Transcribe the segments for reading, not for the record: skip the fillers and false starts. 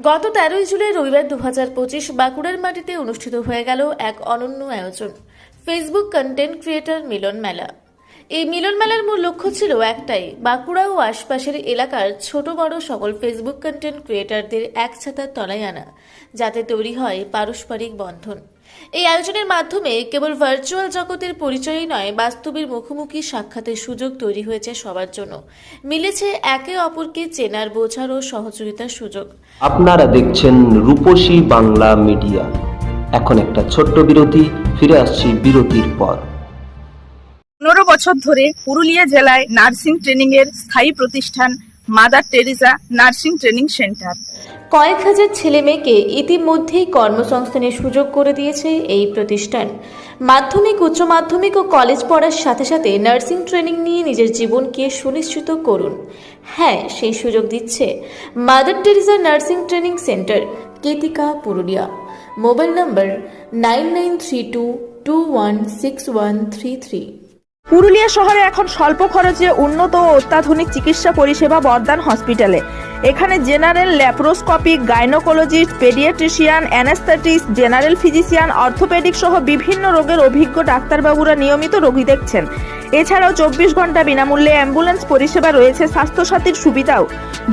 গত 13 জুলাই রবিবার 2025 বাঁকুড়ার মাটিতে অনুষ্ঠিত হয়ে গেল এক অনন্য আয়োজন ফেসবুক কন্টেন্ট ক্রিয়েটর মিলন মেলা। এই মিলন মেলার মূল লক্ষ্য ছিল একটাই, বাঁকুড়া ও আশপাশের এলাকার ছোট বড় সকল ফেসবুক কন্টেন্ট ক্রিয়েটরদের এক ছাতার তলায় আনা, যাতে তৈরি হয় পারস্পরিক বন্ধন। এই আয়োজনের মাধ্যমে কেবল ভার্চুয়াল জগতের পরিচয়ই নয়, বাস্তবের মুখোমুখি সাক্ষাতের সুযোগ তৈরি হয়েছে সবার জন্য। মিলেছে একে অপরকে চেনার, বোঝার ও সহযোগিতার সুযোগ। আপনারা দেখছেন রূপসী বাংলা মিডিয়া। এখন একটা ছোট্ট বিরতি, ফিরে আসছি বিরতির পর। 15 বছর ধরে পুরুলিয়া জেলায় নার্সিং ট্রেনিং এর স্থায়ী প্রতিষ্ঠান mother Teresa nursing training centre কয়েক হাজার ছেলে মেয়েকে ইতিমধ্যেই কর্মসংস্থানের সুযোগ করে দিয়েছে এই প্রতিষ্ঠান। মাধ্যমিক, উচ্চ মাধ্যমিক ও কলেজ পড়ার সাথে সাথে নার্সিং ট্রেনিং নিয়ে নিজের জীবনকে সুনিশ্চিত করুন। হ্যাঁ, সেই সুযোগ দিচ্ছে Mother Teresa nursing training centre, Ketika, Purulia. Mobile number 9932216133। Purulia শহরে এখন স্বল্প খরচে উন্নত ও অত্যাধুনিক চিকিৎসা পরিষেবা বর্দান হসপিটালে। এখানে general, laparoscopic, gynaecologist, paediatrician, anaesthetist, general physician, orthopaedic সহ বিভিন্ন রোগের অভিজ্ঞ ডাক্তারবাবুরা নিয়মিত রোগী দেখছেন। এছাড়াও 24 ঘন্টা বিনামূল্যে অ্যাম্বুলেন্স পরিষেবা রয়েছে, স্বাস্থ্যসাথীর সুবিধাও।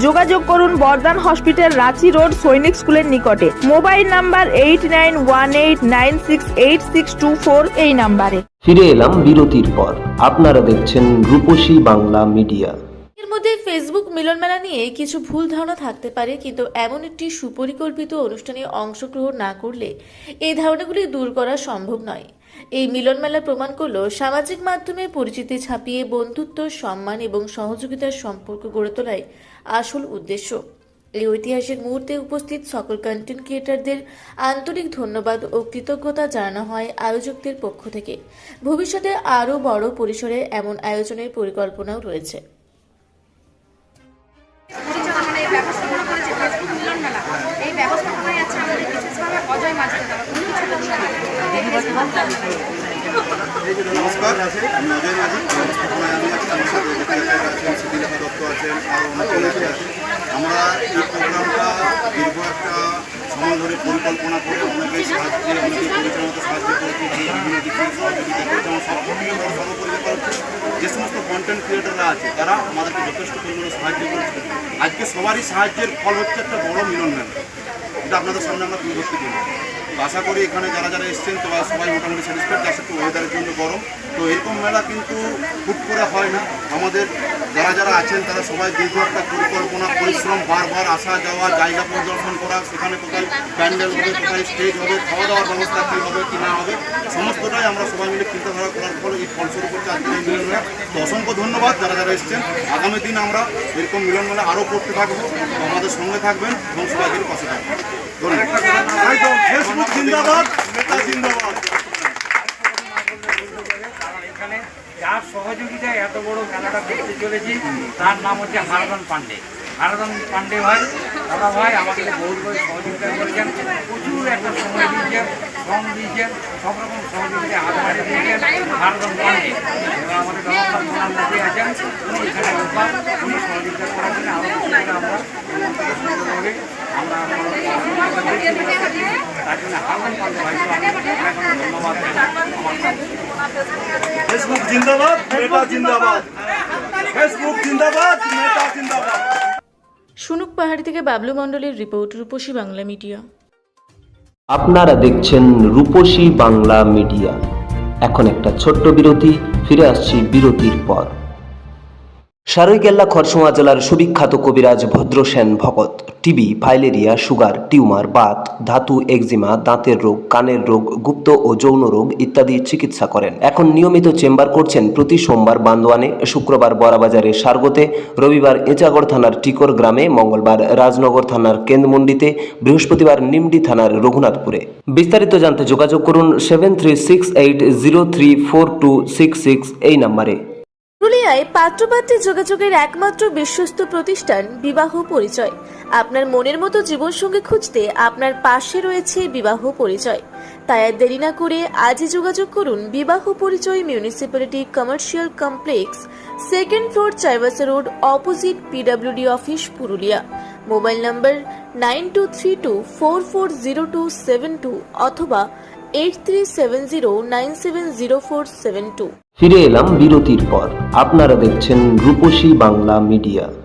যোগাযোগ করুন বর্দান হসপিটাল, রাঁচি রোড, সৈনিক স্কুলের নিকটে। মোবাইল নাম্বার 8918968624 এই নাম্বারে। ফিরে এলাম বিরতির পর। আপনারা দেখছেন রূপসী বাংলা মিডিয়া। এর মধ্যে ফেসবুক মিলন মেলা নিয়ে কিছু ভুল ধারণা থাকতে পারে, কিন্তু এমন একটি সুপরিকল্পিত অনুষ্ঠানে অংশগ্রহণ না করলে এই ধারণাগুলি দূর করা সম্ভব নয়। এই মিলন মেলা প্রমাণ করল সামাজিক মাধ্যমে পরিচিতি ছাপিয়ে বন্ধুত্ব, সম্মান এবং সহযোগিতার সম্পর্ক গড়ে তোলাই আসল উদ্দেশ্য। এই ঐতিহাসিক মুহূর্তে উপস্থিত সকল কন্টেন্ট ক্রিয়েটরদের আন্তরিক ধন্যবাদ ও কৃতজ্ঞতা জানানো হয় আয়োজকদের পক্ষ থেকে। ভবিষ্যতে আরও বড় পরিসরে এমন আয়োজনের পরিকল্পনাও রয়েছে। নমস্কার, আমি অজয় মাঝি। আমি আমার সাথে আছেন সিদ্ধিরেখা দত্ত আছেন, আর অনেকে আছেন। আমরা এই প্রোগ্রামটা দীর্ঘ একটা সময় ধরে পরিকল্পনা করে অনেকেই পরিচালনাতে সাহায্য করেছি, বিভিন্ন দিক থেকে সহযোগিতা করেছে। আমার সবথেকে বড় সর্বপরিকল্পনা হচ্ছে যে সমস্ত কন্টেন্ট ক্রিয়েটররা আছে তারা আমাদেরকে যথেষ্ট পরিমাণে সাহায্য করেছে। আজকে সবারই সাহায্যের ফল হচ্ছে একটা বড় মিলন মেলা, এটা আপনাদের সামনে আমরা তুলে ধরতে পারি। আশা করি এখানে যারা যারা এসছেন তো সবাই মোটামুটি স্যাটিসফাইড। যাচ্ছে একটু ওয়েদারের জন্য গরম, তো এরকম মেলা কিন্তু হুট করে হয় না। আমাদের যারা যারা আছেন তারা সবাই দীর্ঘ একটা পরিকল্পনা, পরিশ্রম, বারবার আসা যাওয়া, জায়গা পরিদর্শন করা, সেখানে কোথায় প্যান্ডেল হবে, কোথায় স্টেজ হবে, খাওয়া দাওয়ার ব্যবস্থা কী হবে কি না হবে, সমস্তটাই আমরা সবাই মিলে চিন্তাধারা করার ফলে এই ফলস্বরূপ হচ্ছে আজকের এই মিলন মেলা। তো অসংখ্য ধন্যবাদ যারা যারা এসছেন। আগামী দিন আমরা এরকম মিলন মেলা আরও করতে থাকবো, আমাদের সঙ্গে থাকবেন এবং সবাইকে পাশে থাকবেন। ফেসবুক জিন্দাবাদ, নেতা জিন্দাবাদ। এখানে যার সহযোগিতায় এত বড় মেলাটা করতে চলেছি তার নাম হচ্ছে হারাধন পান্ডে। হারাধন পান্ডে ভাই, দাদা ভাই আমাকে বহুভাবে সহযোগিতা করেছেন, প্রচুর একটা সময় দিয়েছেন, শ্রম দিয়েছেন, সব রকম সহযোগিতায় হাত বাড়িয়ে দিয়েছেন হারাধন পান্ডে। এবং আমাদের ব্যবস্থাপনা মন্ত্রী আছেন, উনি এখানে লোকাল, উনি সহযোগিতা করেছেন। আরও আমরা সুন্দরভাবে আমরা তার জন্য হারাধন পান্ডে ভাইকে আমি এখন ধন্যবাদ। ফেসবুক জিন্দাবাদ, নেতা জিন্দাবাদ। ফেসবুক জিন্দাবাদ, নেতা জিন্দাবাদ। শুনুক পাহাড়ি থেকে বাবলু মণ্ডলের রিপোর্ট, রূপসী বাংলা মিডিয়া। আপনারা দেখছেন রূপসী বাংলা মিডিয়া। এখন একটা ছোট্ট বিরতি, ফিরে আসছি বিরতির পর। সারৈকেল্লা খরসুমা জেলার সুবিখ্যাত কবিরাজ Bhadrasen Bhagat TB, filaria, sugar, tumour, Baat, ধাতু, এক্সিমা, দাঁতের রোগ, কানের রোগ, গুপ্ত ও যৌন রোগ ইত্যাদি চিকিৎসা করেন। এখন নিয়মিত চেম্বার করছেন প্রতি সোমবার বান্দোয়ানে, শুক্রবার বড়াবাজারে সারগোতে, রবিবার এঁচাগড় থানার টিকর গ্রামে, মঙ্গলবার রাজনগর থানার কেন্দ্রমন্ডিতে, বৃহস্পতিবার নিমডি থানার রঘুনাথপুরে। বিস্তারিত জানতে যোগাযোগ করুন 7368034266 এই নম্বরে। পুরুলিয়ায় পাত্রপাত্রী যোগাযোগের একমাত্র বিশ্বস্ত প্রতিষ্ঠান বিবাহ পরিচয়। আপনার মনের মতো জীবনসঙ্গী খুঁজতে আপনার পাশে রয়েছে বিবাহ পরিচয়। তাই আর দেরি না করে আজই যোগাযোগ করুন বিবাহ পরিচয়, municipality commercial complex, 2nd floor, Chaibasa road, opposite PWD office, Purulia. Mobile নম্বর 9232440272 অথবা 8370970472। ফিরে এলাম বিরতির পর। আপনারা দেখছেন রূপসী বাংলা মিডিয়া।